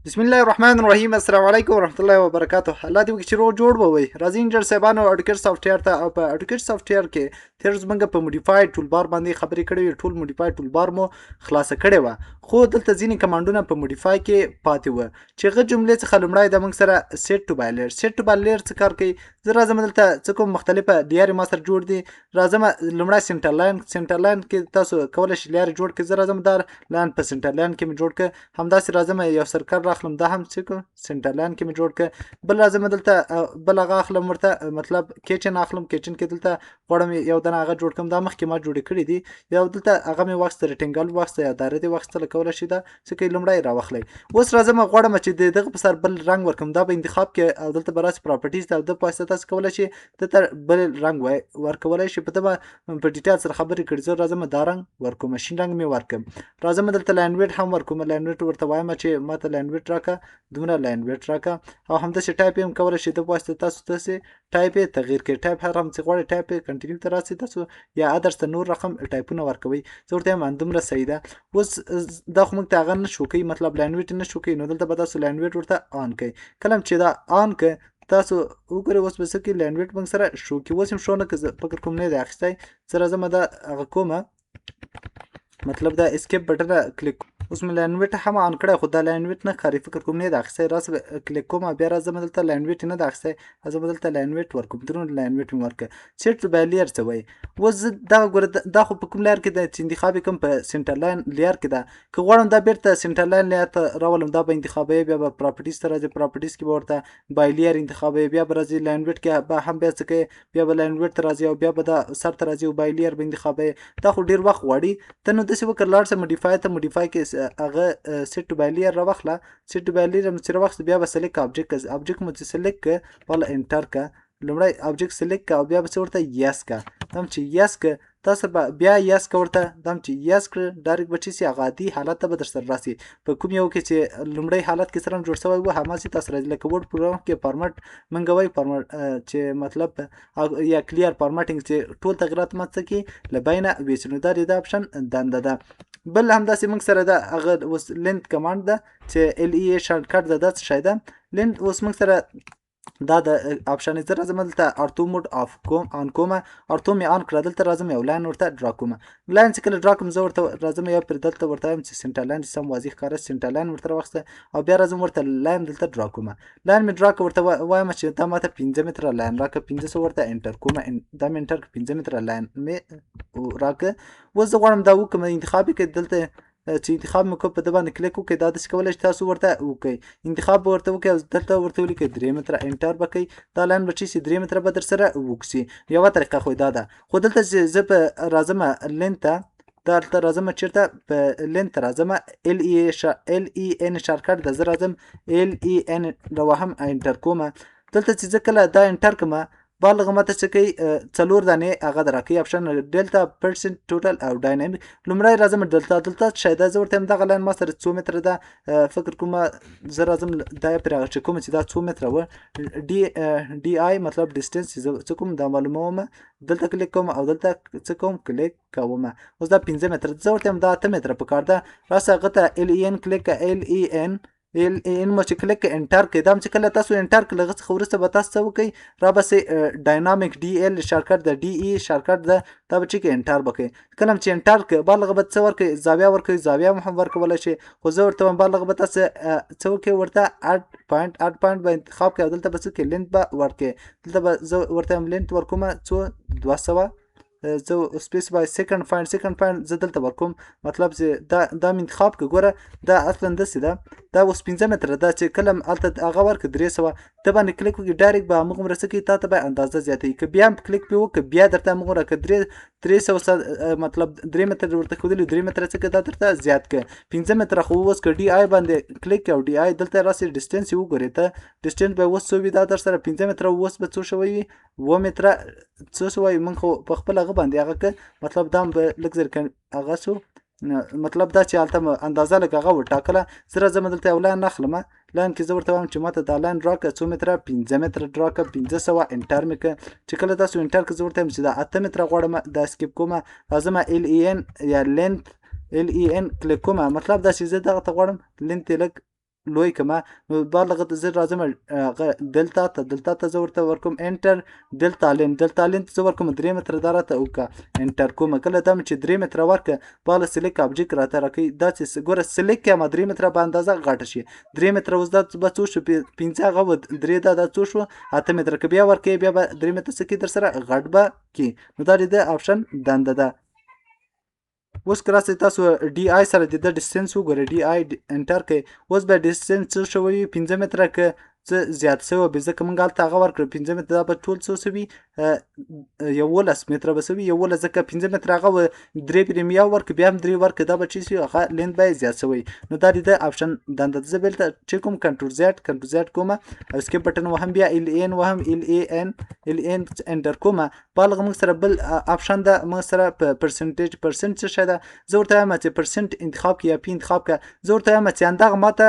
بسم الله الرحمن الرحیم. السلام علیکم ورحمۃ اللہ وبرکاتہ. الله دې وکړي چې روغ جوړ به وي. راځئ انجر صاحبانو اډوکیټ سافټویر ته او په اډوکیټ سافټویر کې تیر زمونږ په موډیفاید ټولبار باندې خبرې کړې وې. ټول موډیفاید ټولبار مو خلاصه کړې وه، خو دلته ځینې کمانډونه په موډیفای کې پاتې وه چې هغه جملې څخه لومړی د موږ سره سیټ ټو بایلر. سیټ ټو بایلر څه کار کوي؟ زه راځم دلته څه کوم مختلفه لیارې ما سره جوړ دي. راځم لومړی سنټر لاین کې تاسو کولی شئ لیارې جوړ کړئ. زه راځم دا لاین په سنټر لاین کې مې جوړ کړ. همداسې راځم یو سرکل راخلم، دا هم څه سنټر لاین کې مې جوړ کړ. بل راځم دلته بل هغه اخلم، ورته مطلب کیچن اخلم. کیچن کې دلته غواړم یو دانه هغه جوړ کړم. دا مخکې ما جوړې کړي دي. یو دلته هغه مې واخیسته، ریکټنګل واخیسته یا دایره دې واخیستله، کولی شئ دا څه کوئ لومړی راواخلئ. اوس راځم غواړم چې د دغه په سر بل رنګ ورکړم. دا به انتخاب کې او دلته به راسي پراپرټیز ته، او د په واسطه تاسو کولی شئ دلته بل رنګ ورکولی شئ. په ده به په ډیټیل سره خبرې کړي. زه راځم دا رنګ ورکوم، شین رنګ مې ورکړم. راځم دلته لاین ویډ هم ورکوم. لاین ویډ ورته وایم چې ما ته لاین ویډ راکړه، دومره لاین ویډ راکړه. او همداسې ټایپ هم کولی شئ. د په واسطه تاسو داسې ټایپ یې تغییر کړئ. ټایپ هر هم چې غواړئ ټایپ یې کنټینیو ته راسئ تاسو، یا ادرس ته نور رقم ټایپونه ورکوئ. زه ورته وایم همدومره صحیح ده. اوس دا خو موږ ته هغه نه شو کوي، مطلب لاین ویډ نه شو کوي، نو دلته به تاسو لاین ویډ ورته آن کوئ. کله چې دا آن کړئ تاسو وګورئ اوس به څه کوي، لاین ویډ موږ سره شو کوي. اوس هم شو نه کړه، زه فکر کوم نه دی اخیستی. زه راځم دا هغه کومه، مطلب دا اسکیپ بټن کلیک. اوس مې لاین ویډ هم آن کړی، خو دا لاین ویډ نه ښکاري، فکر کوم نه دی اخیستی. راسه کلیک کوم، بیا راځم دلته لاین ویډ نه دی اخیستی. راځم دلته لاین ویډ ورکوم، درونه لاین ویډ مې ورکړه. سیټ بای لییر څه وایي؟ اوس زه دغه ګوره دا خو په کوم لییر کې ده چې انتخاب یې کوم په سنټر لاین لییر کې ده. که غواړم دا بیرته سنټر لاین لییر ته راولم، دا به انتخابوي، بیا به پراپرټیز ته راځي. پراپرټیز کې به ورته بای لییر انتخابوي، بیا به راځي لاین ویډ کې به هم بیا څه کوي، بیا به لاین ویډ ته راځي او بیا به دا سر ته راځي او بای لییر به انتخابوي. دا خو ډېر وخت غواړي. ته نو داسې وکړه، لاړ شه موډیفای ته. موډیفای کې هغه سیټ ټو بای لییر راواخله. سیټ ټو بای لییر چې راواخیست، بیا به سلیکټ آبجیکټ ابجیکټ مو چې سلیکټ کړه، والا انټر کړه. لومړی آبجیکټ سلیکټ کړه او بیا به څه ورته یس کړه. دا چې یس کړه تاسو به بیا یس کړه ورته. دا چې یس کړه ډایرکټ به چې سي هغه عادي حالت ته به در سره راسي. په کوم یو کې چې لومړی حالت کې سره جوړ شوی و هماسې تاسو راځي. لکه ورډ پروګرام کې فارمټ منګوي، فارمټ چې مطلب یا کلیر فارمټینګ چې ټول تغیرات مات کړي لبینه ویسنو. دا د اپشن دنده ده. بل همداسې موږ سره ده هغه اوس لینت کمانډ ده چې ال ای ای شارټ کټ ده. دا څه شی ده لینت؟ اوس موږ سره دا د اپشن زه راځم دلته ارتو موډ آف کوم آن کومه. ارتو مې آن کړه. دلته راځم یو لاین ورته ډرا کومه. لاین چې کله ډرا کوم زه ورته راځم یو پر دلته ورته وایم چې سنټر لاین سم واضح ښکاره سنټر لاین ورته راوخسته او بیا راځم ورته لاین دلته ډرا کومه. لاین مې ډرا کړه، ورته وایم چې دا ماته 15 متره لاین راکړه. 1500 ورته انټر کومه. دا مې انټر کړه، 15 متره لاین مې راکړه. اوس زه غواړم دا وکړم، انتخاب یې کړئ. دلته چې انتخاب مې کوم په ده باندې کلیک وکړئ. دا داسې کولی شئ تاسو ورته وکړئ، انتخاب به ورته وکړئ او دلته ورته ولیکئ 3 متره انټر به کوئ. دا لاین به چې 3 متره به در سره وکړي. یوه طریقه خو دا ده. خو دلته چې زه په راځم لین ته، دلته راځم چېرته په لین ته راځم ال ای ان شارټکټ ده. زه راځم ال ای ان راوهم انټر کومه. دلته چې زه کله دا انټر کړم بالغ ماته څه کوي، 4 دانې هغه در راکوي اپشن ډلتا پرسنټ ټوټل او ډاینامیک. لومړی راځم دلته شاید زه ورته یم دغه لاین ما سره 2 متره ده، فکر کومه زه راځم دا پرې هغه چې کومه چې دا 2 متره وه ډي آی مطلب ډسټنس څه کوم دا معلوموم. دلته کلیک کوم او دلته څه کوم کلیک کوم. اوس دا 15 متره زه ورته یم دا 8 متره په کار ده. راسه هغه ته ال ای ان کلیک ال ای ان مو چې کلیک انټر کړئ. دا چې کله تاسو انټر کړئ هغه څخه وروسته به تاسو څه وکړئ، را به ډاینامیک ډي ال شارټکټ ده، ډي ای شارټکټ ده. دا به چې کې انټر به کوئ. کله چې انټر کړئ بالغ به څه ورکړئ، زاویه ورکړئ. زاویه هم ورکولی شئ، خو زه ورته وایم بالغ به تاسو څه وکړئ، ورته 8 پوینټ به انتخاب کړئ او دلته به څه کړئ لینت به ورکړئ. دلته به زه ورته وایم لینت ورکومه 200 زه سپیس بای سیکنډ پوینټ زه دلته ورکوم. مطلب چې دا مې انتخاب کړه. ګوره دا اصلا داسې ده، دا اوس 15 متره ده چې کله هلته هغه ورکړه 300 ته باندې کلیک وکړي ډایرکټ به همغومره څه کوي، تا ته به اندازه زیاتوي. که بیا هم کلیک پرې وکړه بیا درته همغومره که 300 مطلب 3 متره ورته ښودلي، 3 متره څه کوي دا درته زیات کړه 15 متره. خو اوس که ډي آی باندې کلیک او ډي آی دلته راسي ډسټنس یې وګورئ، ته ډسټنس به اوس څه وي، دا در سره 15 متره اوس به څو شوی وي 2 متره څه شوی. موږ خو په خپل هغه باندې هغه که مطلب دا به لږ زر هغه شو، مطلب دا چې هلته اندازه لږ هغه وټاکله. زه راځم دلته یو لاین اخلم. لاین کې زه ورته وایم چې ماته دا لاین ډرا کړه 2 متره 15 متره ډرا کړه 1500 انټر مې کړه. چې کله تاسو انټر کړه زه ورته وایم چې دا 8 متره غواړم، دا سکیپ کومه. راځم ال ای ان یا لینت ال ای ان کلیک کومه. مطلب دا چې زه دغه ته غواړم لینت یې لږ لوی کما نو بالغه زه راځم دلتا ته زه ورته ورکوم انټر دلتا لین ته زه ورکوم 3 متره دا راته وکړه انټر کوم کله دا چې 3 متره ورکړه بالا سلیک ابجیکټ راته راکوي دا چې ګوره سلیک کما 3 متره په اندازه غټه شي 3 متره اوس دا به څو شو 15 هغه 3 دا څو شو 8 متره که بیا ورکړي بیا به 3 متره سکی در سره غټ به کی نو دا د اپشن دنده ده اوس که راسئ تاسو ډي آی سره د ډسټنس وګورئ ډي آی انټر کړئ اوس به ډسټنس څه شوی 15 متره که څه زیات شوی به ځکه موږ هلته هغه ورکړو 15 متره دا به ټول څه شوي 11 متره به شوي 11 ځکه 15 متره هغه 3 پرې بیا ورکړو بیا هم 3 ورکړو دا به څه شي هغه لینت به زیات شوی نو دا د اپشن دنده ده زه بلته چې کوم کنټرول زیډ کوم او اسکیپ بټن وهم بیا ال ان وهم ال ان انټر کوم بالغ موږ سره بل اپشن ده موږ سره په پرسنټ څه شي ده زه ورته وایم چې پرسنټ انتخاب کړه یا پی انتخاب کړه زه ورته وایم چې اندغه ماته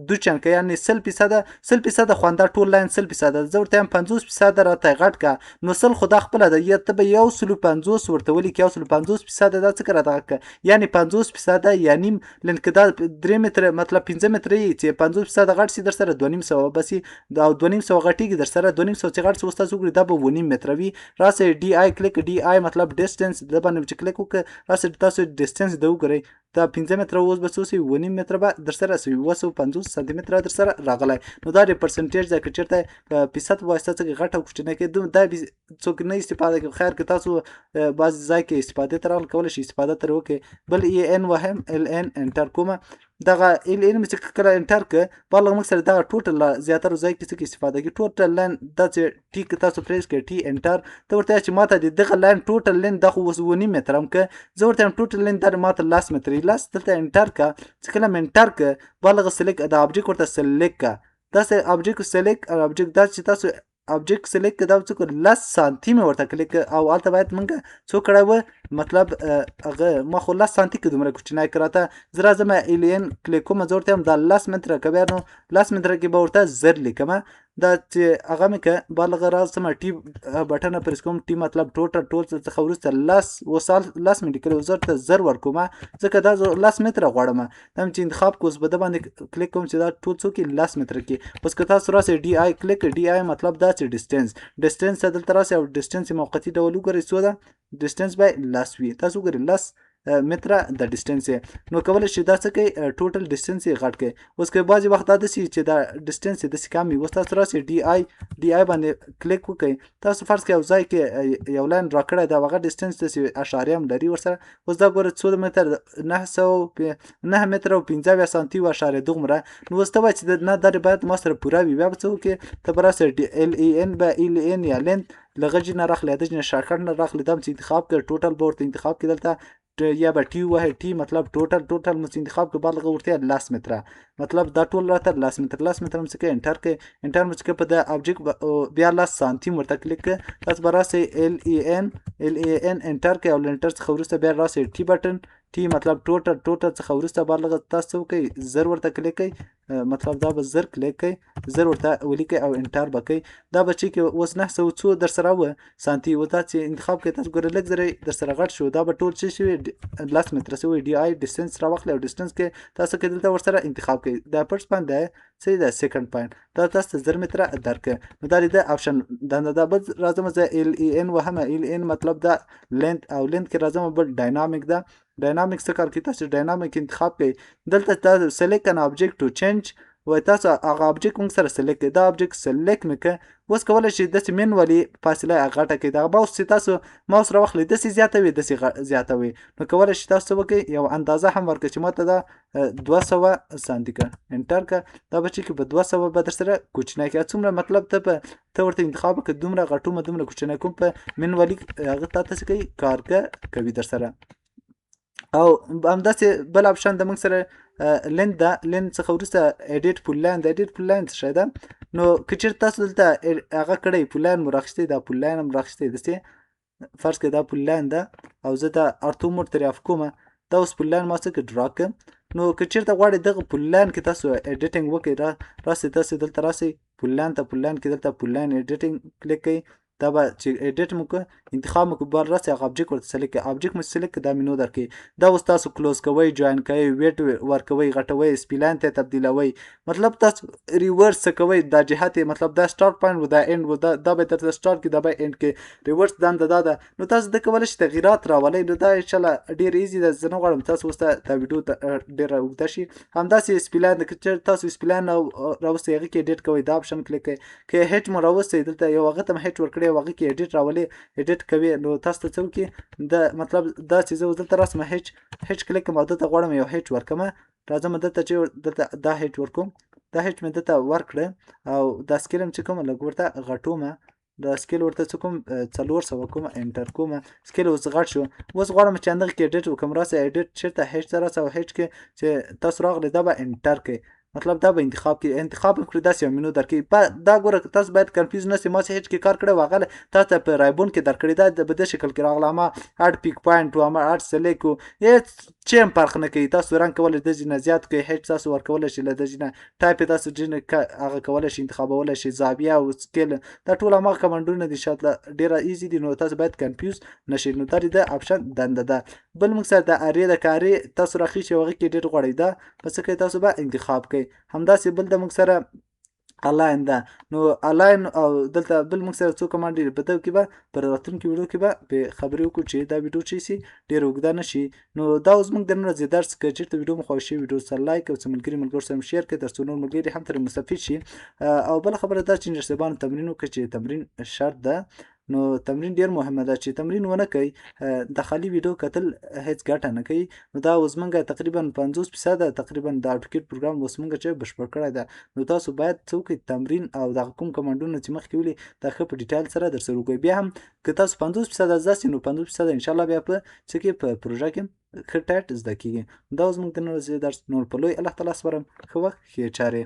دو چنکه یعنی 100% خو اندا ټول لاین 100% زه ورته وایم 50% راته غټ کړه نو 100 خدا خپل ده یا ته به 150 ورته ولي کې 150% دا څه کړه دا یعنی 50% یعنی لنکدا 3 متر مطلب 15 متر چې 50% غټ سي در سره 2.5 بس دا 2.5 غټیږي در سره 2.5 چې غټ سوستا وګړي دا به 1.5 متر وي راسه ډي آی کلیک ډي آی مطلب ډیسټنس د باندې چې کلیک وکړه راسه تاسو ډیسټنس د وګورئ دا 15 متره اوس به څه شي 1.5 متره به در سره شي 250 سانتي متره در سره راغلی نو دا د پرسنټیج د کچرته فیصد واسطه څخه غټه کوښتنه کې دا څوک نه استفاده کوي خیر که تاسو بعض ځای کې استفاده تر کول شي استفاده تر وکړي بل ای ان وهم ال ان انټر کومه دغه ال ان مې کله انټر ک بالغ مکسر دغه ټوټل زیاتره ځای کې څه استفاده کوي ټوټل لاین د ټی کې تاسو پریس کې ټی انټر ته ورته چې ماته دغه لاین ټوټل لاین دغه وس 1.5 متر هم ک زه ورته ټوټل لاین در ماته لاس متر لاس دلته انټر کا چې کله مې انټر ک بالغ سلیک د ابجیکټ ورته سلیک کا دا سه ابجیکټ سلیک ابجیکټ دا چې تاسو ابجیکټ سلیکټ دا څه لس سانتي مې ورته کلیک او البته باید موږ څو کړای و مطلب هغه ما خو لس سانتي کې دومره کوچنی کراته زه راځم الین کلیک کوم زه ورته هم دا لس متره که بیا نو لس متره کې به ورته زر لیکم دا چې هغه مې که بالغ راځم ټي بټن پرس کوم ټي مطلب ټوټل څخه وروسته لس وسال لس مې لیکلی زه ورته زر ورکوم ځکه دا زه لس متره غواړم دا چې انتخاب کو اوس به د باندې کلیک کوم چې دا ټول څو کې لس متره کې اوس که تاسو راسئ ډي آی کلیک ډي آی مطلب دا چې ډسټنس دلته راسي او ډسټنس موقتی ډول وګورئ څو ده ډسټنس به لس وي تاسو وګورئ لس متره د ډسټنس نو کولای شي دا څه کوي ټوټل ډسټنس یې غټ کوي اوس که بعضې وخت دا داسې چې دا ډسټنس یې داسې کم وي اوس تاسو راسئ ډي آی باندې کلیک وکړئ تاسو فرض کړئ یو ځای کې یو لاین را کړی د هغه ډسټنس داسې اشاریه هم لري ورسره اوس دا ګوره څو متر 9 متره او 15 سانتي و اشاریه دومره نو اوس ته وایي چې نه دا باید ما سره پوره وي بیا به څه وکړې ته به راسئ ال ای ان به ال ان یا لینت له غجې نه راخلي د نه شارټکټ نه راخلي دا چې انتخاب کړ ټوټل به ورته انتخاب کړي دلته یا به ټي ووهئ ټي مطلب ټوټل مو انتخاب کړ بالغه ورته 10 متره مطلب دا ټول راته 10 متر مو څه کوي انټر کوي انټر مو څه په د ابجیکټ بیا 10 سانتي ورته کلیک کړئ تاسو به راسئ ال ای ان انټر کوي او انټر څخه وروسته بیا راسئ ټي بټن ټي مطلب ټوټل څخه وروسته بالغه تاسو وکړئ زر ورته کلیک کړئ مطلب دا به زر کلیک کړئ زر ورته ولیکئ او انټر به کوئ دا به چې کې اوس 900 در سره و سانتي و دا چې انتخاب کوئ تاسو ګوره لږ زره در سره غټ شو دا به ټول څه شوي 10 متره شوي ډي آی ډسټنس راواخلئ او ډسټنس کې تاسو کې دلته ورسره انتخاب کوئ دا فرست پوینټ دی څه دی سیکنډ پوینټ دا تاسو ته 10 متره درکړه نو دا د اپشن دنده دا بل راځم زه ال ای ان وهمه ال ان مطلب دا لینت او لینت کې راځم بل ډاینامیک دا ډاینامیک څه کار کوي تاسو ډاینامیک انتخاب کوئ دلته تاسو سلیکټ ان ابجیکټ ټو چینج وای تاسو هغه ابجیکټ موږ سره سلیکټ کړئ دا ابجیکټ سلیکټ مې کړه اوس کولی شئ داسې مینولي فاصله یې غټه کړئ دغه ماوس چې تاسو ماوس راواخلئ داسې زیاتوي داسې زیاتوي نو کولی شئ تاسو څه وکړئ یو اندازه هم ورکړئ چې ماته دا 200 سانتي کړه انټر کړه دا به چې کې په 200 به در سره کوچنی کړه څومره مطلب ته ورته انتخاب وکړه دومره غټومه دومره کوچنی کوم په مینولي هغه تا څه کوي کار کوي در سره او همداسې بل اپشن د موږ سره لینت ده لینت څخه وروسته ایډیټ فول لاین د ایډیټ فول لاین څه شی ده نو که چېرته تاسو دلته هغه کړی فول لاین مو راخیستی دا فول لاین هم راخیستی داسې فرض کړئ دا فول لاین ده او زه دا ارتو موډ ترې اف کومه دا اوس فول لاین ما څه کړ ډرا کړم نو که چېرته غواړئ دغه فول لاین کې تاسو ایډیټینګ وکړئ راسئ تاسو دلته راسئ فول لاین ته فول لاین کې دلته فول لاین ایډیټینګ کلیک کړئ دا به چې ایډیټ مو کړه انتخاب مو کړه بار راسي هغه ابجیکټ ورته سلیکټ کړئ ابجیکټ مو سلیکټ کړه دا مینو درکوي دا اوس تاسو کلوز کوئ جوین کوئ ویټ ورکوئ غټوئ سپیلاین ته تبدیلوئ مطلب تاسو ریورس کوئ دا جهت مطلب دا سٹارټ پوینټ و دا اینډ و دا به تر سٹارټ کې دا به اینډ کې ریورس دنده دا ده نو تاسو د کولای شئ تغییرات راولئ نو دا انشاءالله ډیر ایزی ده زه نه غواړم تاسو اوس دا ویډیو ډیره اوږده شي همداسې سپیلاین چې تاسو سپیلاین راوستئ هغه کې ایډیټ کوئ دا اپشن کلیک کړئ که هیچ مو راوستئ دلته یو هغه ته م هیچ ورکړی هغه کې ایډیټ راولئ ایډیټ کوئ نو تاسو ته څه وکړي دا مطلب دا چې زه اوس دلته راسم هیچ کلیک کوم او دلته غواړم یو هیچ ورکړم راځم دلته چې دلته دا هیچ ورکوم دا هیچ مې دلته ورکړه او دا سکیل هم چې کوم لږ ورته غټومه دا سکیل ورته څه کوم 400 کوم انټر کوم سکیل اوس غټ شو اوس غواړم چې اندغه کې ایډیټ وکړم راسه ایډیټ چیرته هیچ ته راسه او هیچ کې چې تاسو راغلی دا به انټر کړئ مطلب دا به انتخاب هم کړئ داسې یو مینو درکوي دا ګوره تاسو باید کنفیوز نه سئ ما چې هیچ کې کار کړی و هغه تاسو ته په رایبون کې درکړی دا په دې شکل کې راغله اما اډ پیک پوینټ و اما اډ سلیک و هیڅ چې هم فرق نه کوي تاسو رنګ کولی د ځینه زیات کوئ هیچ تاسو ورکولی شئ له د ځینه ټایپ یې تاسو ځینې هغه کولی شئ انتخابولی شئ زاویه او سکیل دا ټول هماغه کمانډونه دي شاته ډېره ایزي دي نو تاسو باید کنفیوز نه شئ نو دا د اپشن دنده ده بل موږ سره د ارې د کارې تاسو راخیږي هغه کې ډېر غواړئ دا په څه کوئ تاسو به انتخاب کوئ همداسې بل د موږ سره الاین ده نو الاین او دلته بل موږ سره څو کمانډ دي په دغه کې به پر راتلونکي ویډیو کې به په خبرې وکړو چې دا ویډیو چې سي ډېر اوږده نه شي نو دا اوس موږ د نن ورځې درس که چېرته ویډیو مو خوښ شي ویډیو سره لایک او څه ملګرو سره شیر کړئ تر څو نور ملګري هم ترې مستفید شي او بله خبره دا چې انجرسیبانو تمرین وکړئ چې تمرین شرط ده نو تمرین ډیر مهمه ده چې تمرین ونه کوي د خالی ویډیو کتل هیڅ ګټه نه کوي نو دا اوس موږ تقریبا 50% تقریبا د آټو کیډ پروګرام اوس موږ چې بشپړ کړی ده نو تاسو باید څه وکړئ تمرین او دغه کوم کمانډونه چې مخکې ویلي دا ښه په ډیټیل سره درسره وکړئ بیا هم که تاسو 50% زده سئ نو 50% انشاءالله بیا په څه کې په پروژه کې ښه ټایټ زده کیږي دا اوس موږ د نن ورځې درس نور په لوی الله تعالی سپارم ښه وخت ښې چارې